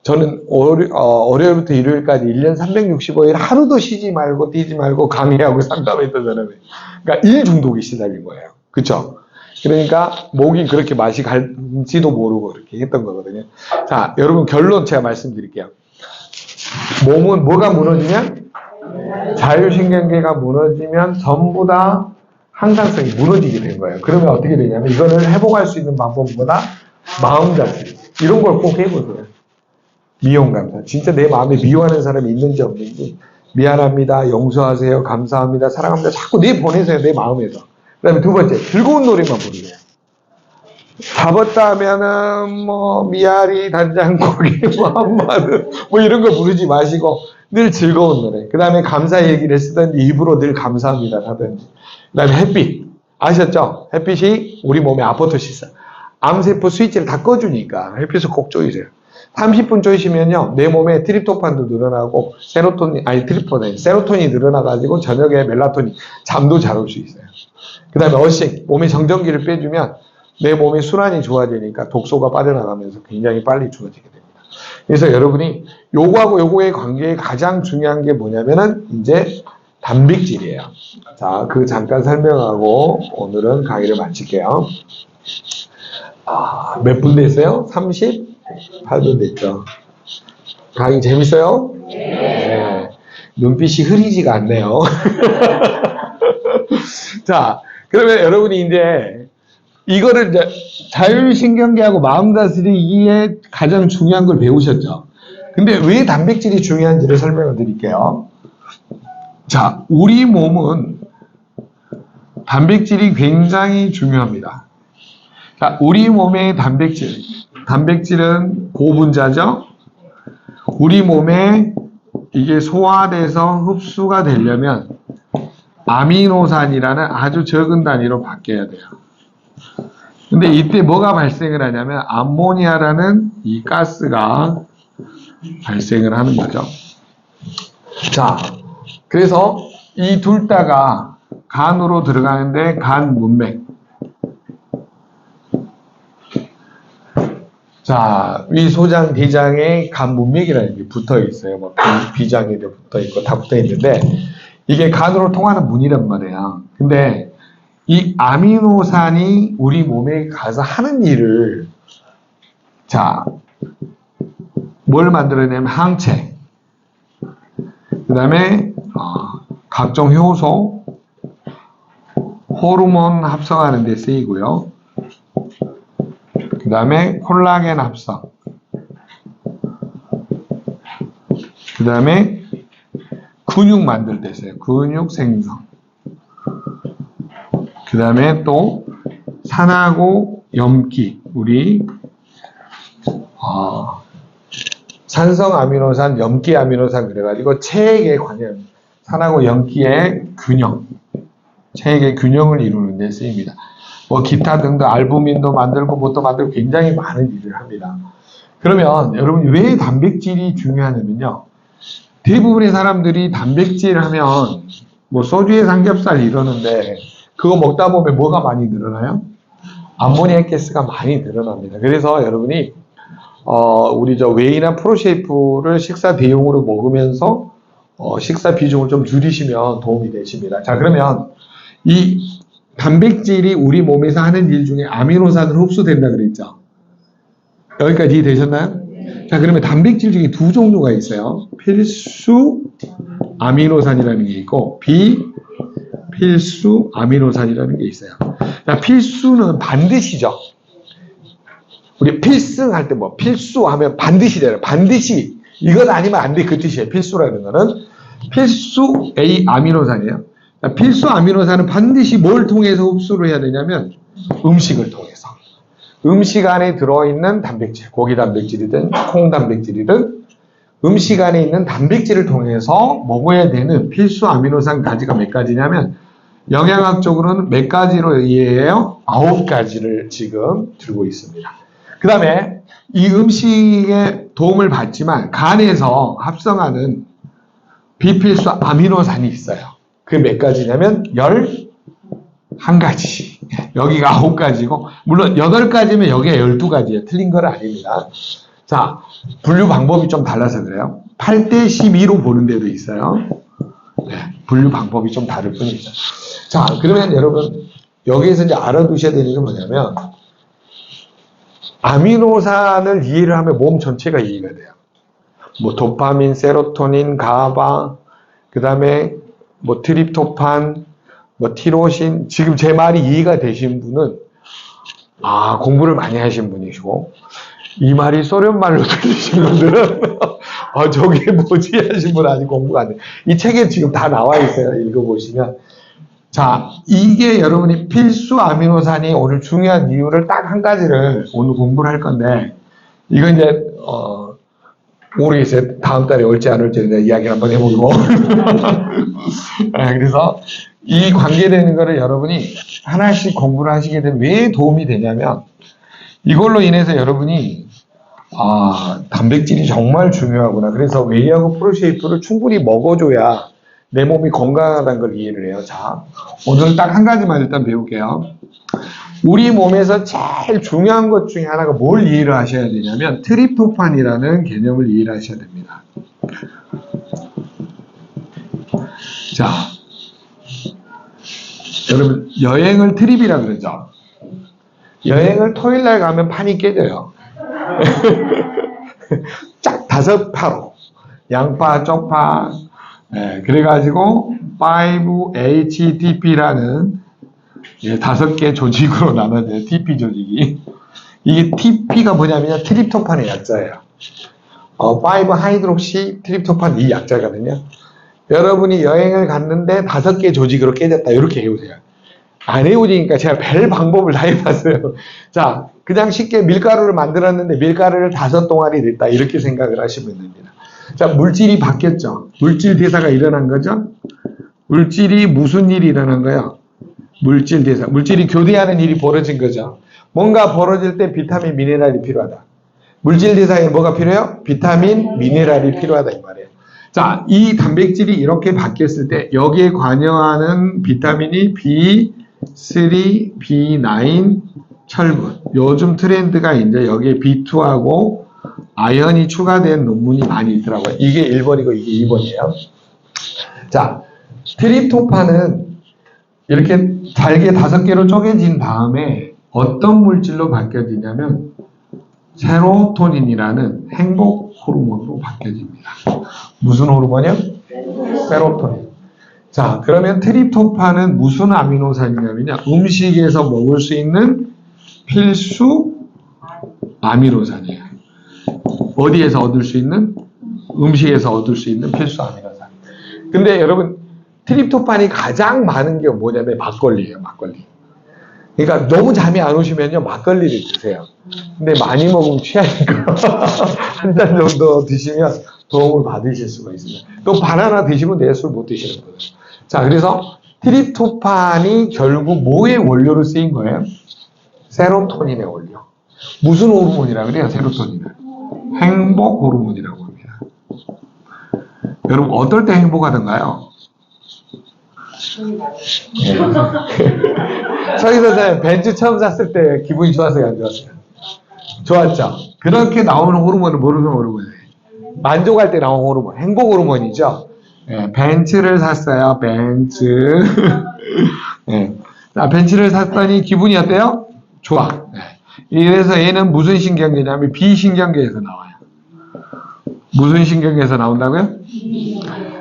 저는 월요일부터 일요일까지 1년 365일 하루도 쉬지 말고 뛰지 말고 강의하고 상담했던 사람이에요. 그러니까 일 중독이 시달린 거예요. 그쵸? 그러니까 목이 그렇게 맛이 갈지도 모르고 이렇게 했던 거거든요. 자, 여러분 결론 제가 말씀드릴게요. 몸은 뭐가 무너지면? 자율신경계가 무너지면 전부 다 항상성이 무너지게 된 거예요. 그러면 어떻게 되냐면 이거를 회복할 수 있는 방법보다 마음가짐 이런 걸 꼭 해보세요. 미움 감사. 진짜 내 마음에 미워하는 사람이 있는지 없는지 미안합니다. 용서하세요. 감사합니다. 사랑합니다. 자꾸 보내세요. 내 마음에서. 그 다음에 2번째 즐거운 노래만 부르세요. 잡았다 하면은 미아리 단장고기 한마디 이런 거 부르지 마시고 늘 즐거운 노래. 그 다음에 감사 얘기를 쓰든지 입으로 늘 감사합니다 하든지. 그 다음에 햇빛 아셨죠? 햇빛이 우리 몸에 아포토시스 암세포 스위치를 다 꺼주니까 햇빛을 꼭 쪼이세요. 30분 쪼이시면요 내 몸에 트립토판도 늘어나고 세로토닌이 늘어나가지고 저녁에 멜라토닌 잠도 잘 올 수 있어요. 그 다음에 어싱 몸에 정전기를 빼주면 내 몸의 순환이 좋아지니까 독소가 빠져나가면서 굉장히 빨리 좋아지게 됩니다. 그래서 여러분이 요거하고 요거의 관계에 가장 중요한 게 뭐냐면은 이제 단백질이에요. 자, 그 잠깐 설명하고 오늘은 강의를 마칠게요. 몇 분 됐어요? 38분 됐죠. 강의 재밌어요? 네. 눈빛이 흐리지가 않네요. 자, 그러면 여러분이 이제 이거를 이제 자율신경계하고 마음 다스리기에 가장 중요한 걸 배우셨죠. 근데 왜 단백질이 중요한지를 설명을 드릴게요. 자, 우리 몸은 단백질이 굉장히 중요합니다. 자, 우리 몸의 단백질은 고분자죠. 우리 몸에 이게 소화돼서 흡수가 되려면 아미노산이라는 아주 적은 단위로 바뀌어야 돼요. 근데 이때 뭐가 발생을 하냐면 암모니아라는 이 가스가 발생을 하는 거죠. 자, 그래서 이 둘 다가 간으로 들어가는데 간 문맥. 자, 위 소장, 대장에 간 문맥이라는 게 붙어 있어요. 비장에도 붙어 있고 다 붙어 있는데 이게 간으로 통하는 문이란 말이에요. 근데 이 아미노산이 우리 몸에 가서 하는 일을 뭘 만들어내냐면 항체, 그 다음에 각종 효소, 호르몬 합성하는 데 쓰이고요. 그 다음에 콜라겐 합성, 그 다음에 근육 만들 때 써요. 근육 생성. 그 다음에 또 산하고 염기, 우리 산성 아미노산, 염기 아미노산 그래가지고 체액의 관련, 산하고 염기의 균형, 체액의 균형을 이루는 데 쓰입니다. 기타 등등 알부민도 만들고 뭣도 만들고 굉장히 많은 일을 합니다. 그러면 여러분 왜 단백질이 중요하냐면요. 대부분의 사람들이 단백질 하면 소주에 삼겹살 이러는데 그거 먹다 보면 뭐가 많이 늘어나요? 암모니아 가스가 많이 늘어납니다. 그래서 여러분이 우리 웨이나 프로쉐이프를 식사 대용으로 먹으면서 식사 비중을 좀 줄이시면 도움이 되십니다. 자, 그러면 이 단백질이 우리 몸에서 하는 일 중에 아미노산으로 흡수된다 그랬죠? 여기까지 이해되셨나요? 자, 그러면 단백질 중에 두 종류가 있어요. 필수 아미노산이라는 게 있고 비필수 아미노산이라는 게 있어요. 자, 필수는 반드시죠. 우리 필승할 때 뭐 필수 하면 반드시잖아요. 반드시 이것 아니면 안 돼 그 뜻이에요. 필수라는 거는 필수 A 아미노산이에요. 자, 필수 아미노산은 반드시 뭘 통해서 흡수를 해야 되냐면 음식을 통해서. 음식 안에 들어있는 단백질, 고기 단백질이든 콩 단백질이든 음식 안에 있는 단백질을 통해서 먹어야 되는 필수 아미노산 가지가 몇 가지냐면 영양학적으로는 몇 가지로 이해해요? 9가지를 지금 들고 있습니다. 그 다음에 이 음식에 도움을 받지만 간에서 합성하는 비필수 아미노산이 있어요. 그게 몇 가지냐면 11가지. 여기가 9가지고 물론 8가지면 여기가 12가지예요. 틀린 건 아닙니다. 자, 분류 방법이 좀 달라서 그래요. 8대 12로 보는 데도 있어요. 네, 분류 방법이 좀 다를 뿐이죠. 자, 그러면 여러분 여기에서 이제 알아두셔야 되는 게 뭐냐면 아미노산을 이해를 하면 몸 전체가 이해가 돼요. 뭐 도파민, 세로토닌, 가바, 그 다음에 뭐 트립토판, 뭐 티로신. 지금 제 말이 이해가 되신 분은 공부를 많이 하신 분이시고 이 말이 소련 말로 들리신 분들은 저게 뭐지 하신 분 아직 공부가 안 돼. 이 책에 지금 다 나와 있어요. 읽어보시면. 자, 이게 여러분이 필수 아미노산이 오늘 중요한 이유를 딱 한 가지를 오늘 공부를 할 건데, 이건 이제, 모르겠어요. 다음 달에 올지 안 올지 내가 이야기를 한번 해보고. 그래서 이 관계되는 거를 여러분이 하나씩 공부를 하시게 되면 왜 도움이 되냐면, 이걸로 인해서 여러분이, 단백질이 정말 중요하구나. 그래서 웨이하고 프로쉐이프를 충분히 먹어줘야 내 몸이 건강하다는 걸 이해를 해요. 자, 오늘 딱 한 가지만 일단 배울게요. 우리 몸에서 제일 중요한 것 중에 하나가 뭘 이해를 하셔야 되냐면 트립토판이라는 개념을 이해를 하셔야 됩니다. 자, 여러분 여행을 트립이라 그러죠. 여행을 토요일 날 가면 판이 깨져요. 쫙 5파로 양파, 쪽파, 그래가지고 5-HTP라는 5개 조직으로 나눠져요. TP 조직이. 이게 TP가 뭐냐면 트립토판의 약자예요. 5-하이드록시 트립토판 이 약자거든요. 여러분이 여행을 갔는데 5개 조직으로 깨졌다. 이렇게 해오세요. 안 해오니까 제가 별 방법을 다 해봤어요. 자, 그냥 쉽게 밀가루를 만들었는데 밀가루를 5동아리 냈다. 이렇게 생각을 하시면 됩니다. 자, 물질이 바뀌었죠. 물질 대사가 일어난 거죠. 물질이 무슨 일이 일어난 거예요? 물질 대사. 물질이 교대하는 일이 벌어진 거죠. 뭔가 벌어질 때 비타민, 미네랄이 필요하다. 물질 대사에 뭐가 필요해요? 비타민, 미네랄이 필요하다 이 말이에요. 자, 이 단백질이 이렇게 바뀌었을 때 여기에 관여하는 비타민이 B3, B9, 철분. 요즘 트렌드가 이제 여기에 B2하고 아연이 추가된 논문이 많이 있더라고요. 이게 1번이고 이게 2번이에요. 자, 트립토판은 이렇게 잘게 5개로 쪼개진 다음에 어떤 물질로 바뀌어지냐면 세로토닌이라는 행복 호르몬으로 바뀌어집니다. 무슨 호르몬이요? 세로토닌. 자, 그러면 트립토판은 무슨 아미노산이냐면요. 음식에서 먹을 수 있는 필수 아미노산이에요. 어디에서 얻을 수 있는? 음식에서 얻을 수 있는 필수 아미노산. 근데 여러분, 트립토판이 가장 많은 게 뭐냐면 막걸리예요, 막걸리. 그러니까 너무 잠이 안 오시면요, 막걸리를 드세요. 근데 많이 먹으면 취하니까 한 잔 정도 드시면 도움을 받으실 수가 있습니다. 또 바나나 드시면 돼요, 술 못 드시는 분은. 자, 그래서 트립토판이 결국 뭐의 원료로 쓰인 거예요? 세로토닌의 원료. 무슨 호르몬이라 그래요, 세로토닌은? 행복 호르몬이라고 합니다. 여러분, 어떨 때 행복하던가요? 서희 선생님, 벤츠 처음 샀을 때 기분이 좋았어요, 안 좋았어요? 좋았죠? 그렇게 나오는 호르몬은 모르는 호르몬이에요. 만족할 때 나오는 호르몬, 행복 호르몬이죠? 예, 벤츠를 샀어요. 벤츠. 예. 자, 벤츠를 샀더니 기분이 어때요? 좋아. 예. 이래서 얘는 무슨 신경계냐면 비신경계에서 나와요. 무슨 신경계에서 나온다고요?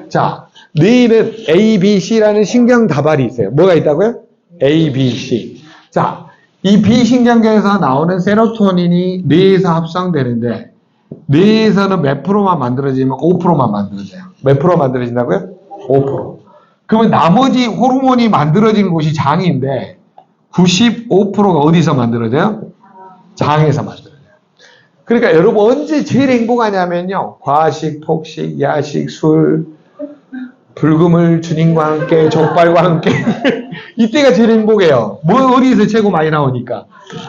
자, 뇌에는 A, B, C라는 신경 다발이 있어요. 뭐가 있다고요? A, B, C. 자, 이 비신경계에서 나오는 세로토닌이 뇌에서 합성되는데 뇌에서는 몇 프로만 만들어지면 5%만 만들어져요. 몇 프로 만들어진다고요? 5%. 그러면 나머지 호르몬이 만들어지는 곳이 장인데 95%가 어디서 만들어져요? 장에서 만들어져요. 그러니까 여러분 언제 제일 행복하냐면요. 과식, 폭식, 야식, 술, 불금을 주님과 함께, 족발과 함께 이때가 제일 행복해요. 뭐 어디서 최고 많이 나오니까?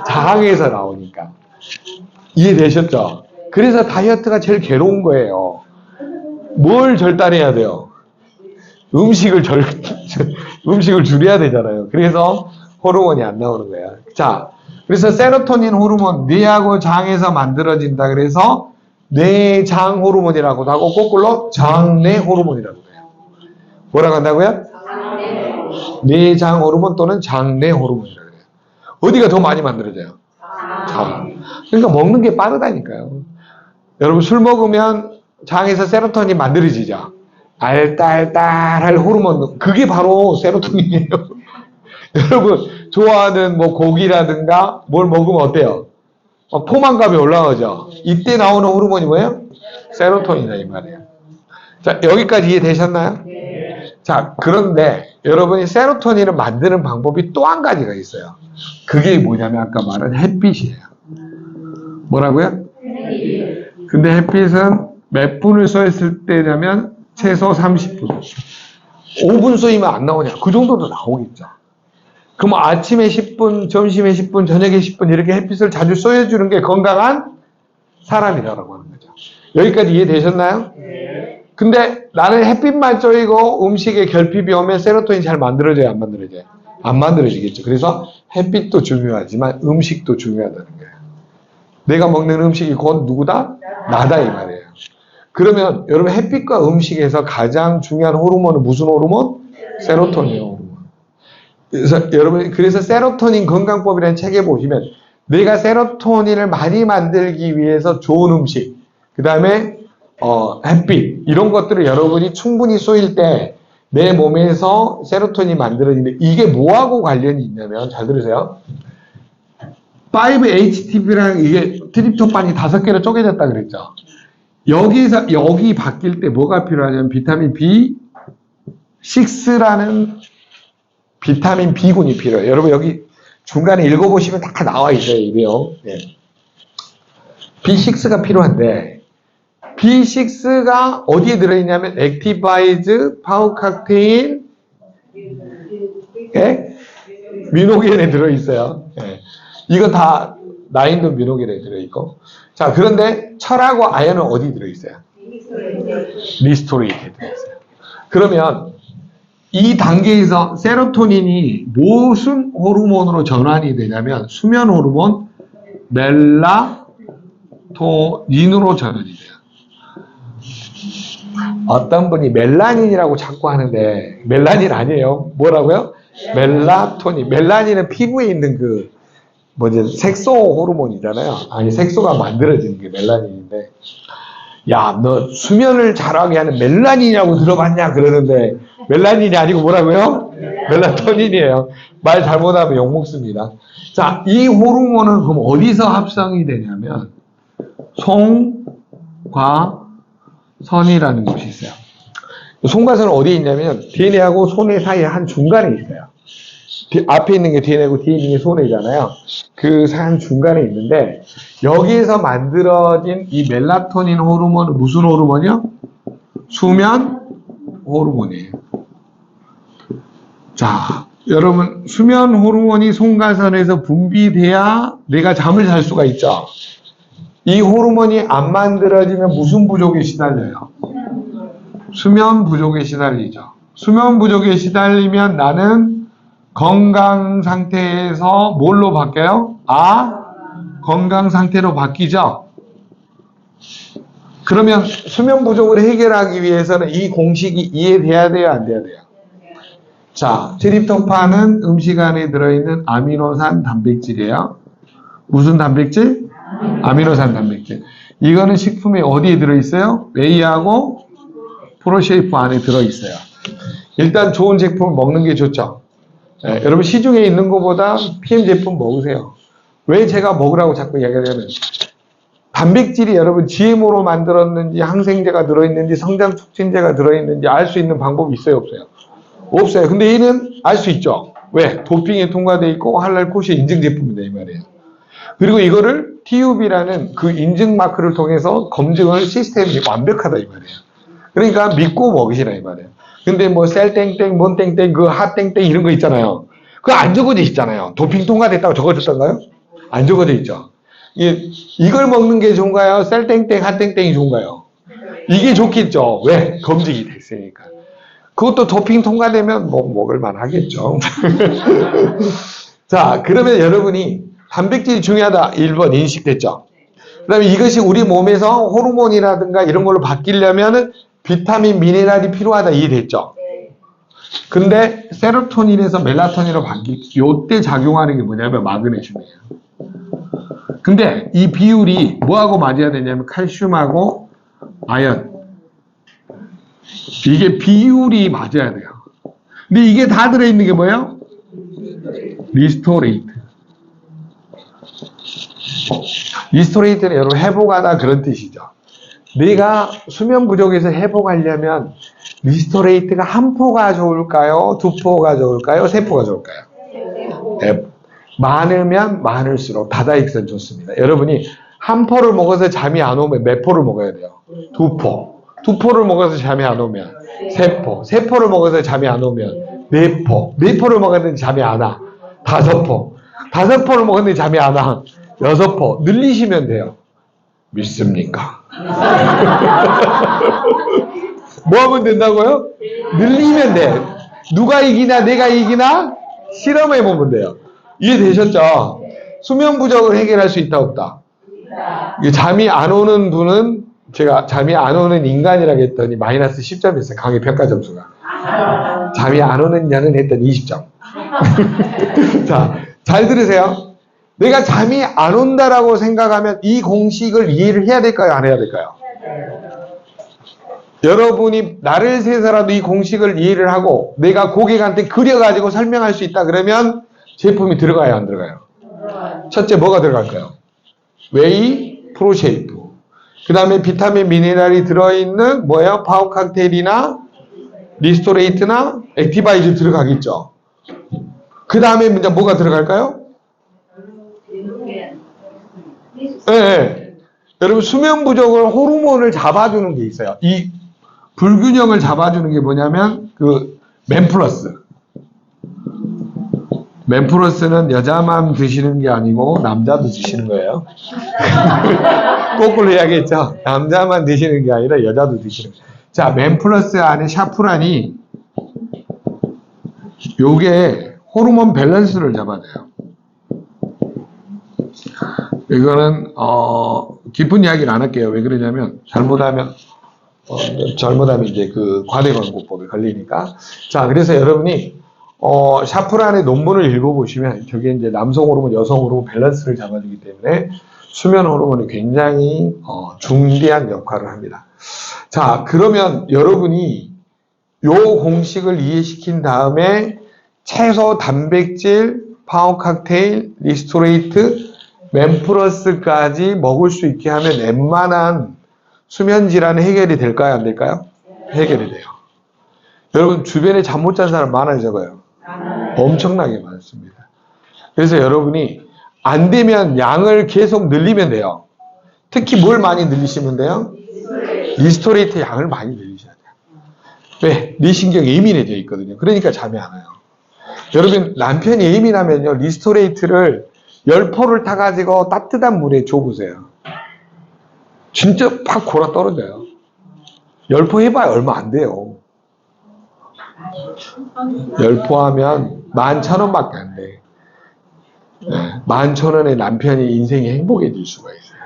장에서 나오니까. 이해되셨죠? 그래서 다이어트가 제일 괴로운 거예요. 뭘 절단해야 돼요? 음식을 줄여야 되잖아요. 그래서 호르몬이 안 나오는 거예요. 자, 그래서 세로토닌 호르몬, 뇌하고 장에서 만들어진다. 그래서 뇌장 호르몬이라고도 하고, 거꾸로 장내 호르몬이라고 해요. 뭐라고 한다고요? 뇌장 호르몬 또는 장내 호르몬이라고 해요. 어디가 더 많이 만들어져요? 장. 그러니까 먹는 게 빠르다니까요. 여러분 술 먹으면 장에서 세로토닌이 만들어지죠. 알딸딸할 호르몬, 그게 바로 세로토닌이에요. 여러분 좋아하는 뭐 고기라든가 뭘 먹으면 어때요? 포만감이 올라가죠. 이때 나오는 호르몬이 뭐예요? 세로토닌이다 이 말이에요. 자, 여기까지 이해되셨나요? 네. 자, 그런데 여러분이 세로토닌을 만드는 방법이 또 한 가지가 있어요. 그게 뭐냐면 아까 말한 햇빛이에요. 뭐라고요? 근데 햇빛은 몇 분을 쏘였을 때냐면 최소 30분. 5분 쏘이면 안 나오냐? 그 정도도 나오겠죠. 그럼 아침에 10분, 점심에 10분, 저녁에 10분 이렇게 햇빛을 자주 쏘여주는 게 건강한 사람이라고 하는 거죠. 여기까지 이해되셨나요? 네. 근데 나는 햇빛만 쬐이고 음식에 결핍이 오면 세로토닌 잘 만들어져요? 안 만들어져요? 안 만들어지겠죠. 그래서 햇빛도 중요하지만 음식도 중요하다는 거예요. 내가 먹는 음식이 곧 누구다? 나다 이 말이에요. 그러면 여러분 햇빛과 음식에서 가장 중요한 호르몬은 무슨 호르몬? 세로토닌 호르몬. 그래서 여러분 그래서 세로토닌 건강법이라는 책에 보시면 내가 세로토닌을 많이 만들기 위해서 좋은 음식, 그 다음에 햇빛 이런 것들을 여러분이 충분히 쏘일 때 내 몸에서 세로토닌이 만들어지는데 이게 뭐하고 관련이 있냐면 잘 들으세요. 5-HTP랑 이게 트립토판이 5개로 쪼개졌다 그랬죠. 여기 바뀔 때 뭐가 필요하냐면 비타민 B6라는 비타민 B군이 필요해요. 여러분 여기 중간에 읽어보시면 다 나와 있어요. 이 내용. 네. B6가 필요한데 B6가 어디에 들어있냐면 액티바이즈, 파우칵테인, 예? 미노겐에 들어있어요. 예. 이거 다 나인돈 미노겐에 들어있고. 자, 그런데 철하고 아연은 어디 들어있어요? 리스토레이트에 들어있어요. 그러면 이 단계에서 세로토닌이 무슨 호르몬으로 전환이 되냐면 수면 호르몬 멜라토닌으로 전환이 돼요. 어떤 분이 멜라닌이라고 자꾸 하는데 멜라닌 아니에요. 뭐라고요? 멜라토닌. 멜라닌은 피부에 있는 색소 호르몬이잖아요. 아니 색소가 만들어지는 게 멜라닌인데 야, 너 수면을 잘하게 하는 멜라닌이라고 들어봤냐 그러는데 멜라닌이 아니고 뭐라고요? 멜라토닌이에요. 말 잘못하면 욕먹습니다. 자, 이 호르몬은 그럼 어디서 합성이 되냐면 송과선이라는 곳이 있어요. 송과선은 어디에 있냐면 DNA하고 소뇌 사이에 한 중간에 있어요. 앞에 있는 게 DNA고 뒤에 있는 게 소뇌잖아요. 그 한 중간에 있는데 여기에서 만들어진 이 멜라토닌 호르몬은 무슨 호르몬이요? 수면 호르몬이에요. 자, 여러분 수면 호르몬이 송과선에서 분비돼야 내가 잠을 잘 수가 있죠. 이 호르몬이 안 만들어지면 무슨 부족에 시달려요? 수면 부족에 시달리죠. 수면 부족에 시달리면 나는 건강 상태에서 뭘로 바뀌어요? 건강 상태로 바뀌죠. 그러면 수면 부족을 해결하기 위해서는 이 공식이 이해돼야 돼요, 안 돼야 돼요? 자, 트립토판은 음식 안에 들어있는 아미노산 단백질이에요. 무슨 단백질? 아미노산 단백질. 이거는 식품에 어디에 들어있어요? 웨이하고 프로쉐이프 안에 들어있어요. 일단 좋은 제품을 먹는 게 좋죠. 네, 여러분 시중에 있는 것보다 PM 제품 먹으세요. 왜 제가 먹으라고 자꾸 이야기하냐면 단백질이 여러분 GMO로 만들었는지 항생제가 들어있는지 성장 촉진제가 들어있는지 알 수 있는 방법이 있어요, 없어요? 없어요. 근데 얘는 알 수 있죠. 왜? 도핑에 통과되어 있고 할랄 코시의 인증 제품이다 이 말이에요. 그리고 이거를 TUB라는 그 인증 마크를 통해서 검증을 시스템이 완벽하다 이 말이에요. 그러니까 믿고 먹으시라 이 말이에요. 근데 뭐 셀 땡땡, 뭔 땡땡, 그 핫 땡땡 이런 거 있잖아요. 그거 안 적어져 있잖아요. 도핑 통과됐다고 적어졌던가요? 안 적어져 있죠. 이걸 먹는 게 좋은가요? 셀 땡땡, 핫 땡땡이 좋은가요? 이게 좋겠죠. 왜? 검증이 됐으니까. 그것도 도핑 통과되면 뭐 먹을만 하겠죠. 자, 그러면 여러분이 단백질이 중요하다. 1번 인식됐죠. 그 다음에 이것이 우리 몸에서 호르몬이라든가 이런 걸로 바뀌려면 비타민, 미네랄이 필요하다. 이해됐죠? 근데 세로토닌에서 멜라토닌으로 요때 작용하는 게 뭐냐면 마그네슘이에요. 근데 이 비율이 뭐하고 맞아야 되냐면 칼슘하고 아연. 이게 비율이 맞아야 돼요. 근데 이게 다 들어있는 게 뭐예요? 리스토레이트. 리스토레이트는 여러분 회복하다 그런 뜻이죠. 내가 수면 부족에서 회복하려면 리스토레이트가 한 포가 좋을까요? 두 포가 좋을까요? 세 포가 좋을까요? 네. 많으면 많을수록 다다익선 좋습니다. 여러분이 한 포를 먹어서 잠이 안 오면 몇 포를 먹어야 돼요? 두 포. 두 포를 먹어서 잠이 안 오면 세 포. 세 포를 먹어서 잠이 안 오면 네 포. 네 포를 먹었는데 잠이 안 와. 다섯 포. 다섯 포를 먹었는데 잠이 안 와. 여섯 포. 늘리시면 돼요. 믿습니까? 뭐 하면 된다고요? 늘리면 돼. 누가 이기나 내가 이기나 실험해 보면 돼요. 이해되셨죠? 수면 부족을 해결할 수 있다 없다? 잠이 안 오는 분은 제가 잠이 안 오는 인간이라고 했더니 마이너스 10점 했어요. 강의 평가 점수가. 잠이 안 오는 년은 했더니 20점. 자, 잘 들으세요. 내가 잠이 안 온다라고 생각하면 이 공식을 이해를 해야 될까요? 안 해야 될까요? 여러분이 나를 세서라도 이 공식을 이해를 하고 내가 고객한테 그려가지고 설명할 수 있다 그러면 제품이 들어가요, 안 들어가요? 첫째 뭐가 들어갈까요? 웨이, 프로쉐이프. 그 다음에 비타민, 미네랄이 들어있는 뭐예요? 파워 칵테일이나 리스토레이트나 액티바이즈 들어가겠죠. 그 다음에 이제 뭐가 들어갈까요? 네. 여러분 수면 부족을 호르몬을 잡아주는 게 있어요. 이 불균형을 잡아주는 게 뭐냐면 그 맨플러스. 맨플러스는 여자만 드시는 게 아니고 남자도 드시는 거예요. 거꾸로 해야겠죠. 남자만 드시는 게 아니라 여자도 드시는 거예요. 자, 맨플러스 안에 샤프란이 요게 호르몬 밸런스를 잡아줘요. 이거는 깊은 이야기를 안 할게요. 왜 그러냐면 잘못하면 이제 그 과대광고법에 걸리니까. 자, 그래서 여러분이 샤프란의 논문을 읽어보시면 저게 이제 남성 호르몬, 여성 호르몬 밸런스를 잡아주기 때문에 수면 호르몬이 굉장히 중대한 역할을 합니다. 자, 그러면 여러분이 요 공식을 이해시킨 다음에 채소, 단백질, 파워 칵테일, 리스토레이트, 맨플러스까지 먹을 수 있게 하면 웬만한 수면 질환이 해결이 될까요? 안 될까요? 해결이 돼요. 여러분 주변에 잠 못 잔 사람 많아요, 적어요? 엄청나게 많습니다. 그래서 여러분이 안 되면 양을 계속 늘리면 돼요. 특히 뭘 많이 늘리시면 돼요? 리스토레이트 양을 많이 늘리셔야 돼요. 왜? 네 신경이 예민해져 있거든요. 그러니까 잠이 안 와요. 여러분 남편이 예민하면요 리스토레이트를 10포를 타가지고 따뜻한 물에 줘보세요. 진짜 팍 골아 떨어져요. 10포 해봐야 얼마 안 돼요. 10포 하면 11,000원밖에 안 돼. 네, 11,000원에 남편이 인생이 행복해질 수가 있어요.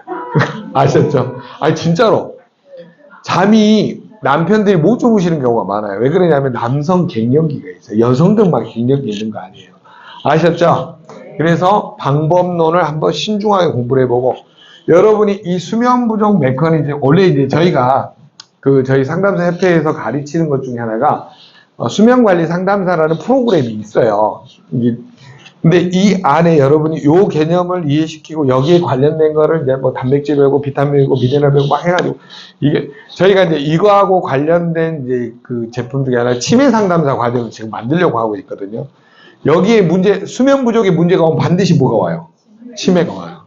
아셨죠? 아니 진짜로 잠이 남편들이 못 주무시는 경우가 많아요. 왜 그러냐면 남성 갱년기가 있어요. 여성들만 갱년기 있는 거 아니에요. 아셨죠? 그래서 방법론을 한번 신중하게 공부를 해보고 여러분이 이 수면 부족 메커니즘 원래 이제 저희가 저희 상담사 협회에서 가르치는 것 중에 하나가 수면 관리 상담사라는 프로그램이 있어요. 근데 이 안에 여러분이 요 개념을 이해시키고 여기에 관련된 거를 이제 뭐 단백질 배우고 비타민 배우고 미네랄 배우고 막 해가지고 이게 저희가 이제 이거하고 관련된 이제 그 제품 중에 하나 치매 상담사 과정을 지금 만들려고 하고 있거든요. 여기에 수면 부족의 문제가 오면 반드시 뭐가 와요? 치매가 와요.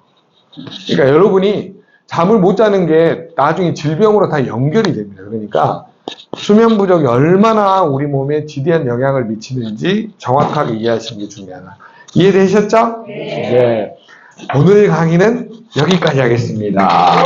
그러니까 여러분이 잠을 못 자는 게 나중에 질병으로 다 연결이 됩니다. 그러니까 수면 부족이 얼마나 우리 몸에 지대한 영향을 미치는지 정확하게 이해하시는 게 중요하다. 이해되셨죠? 네. 오늘 강의는 여기까지 하겠습니다.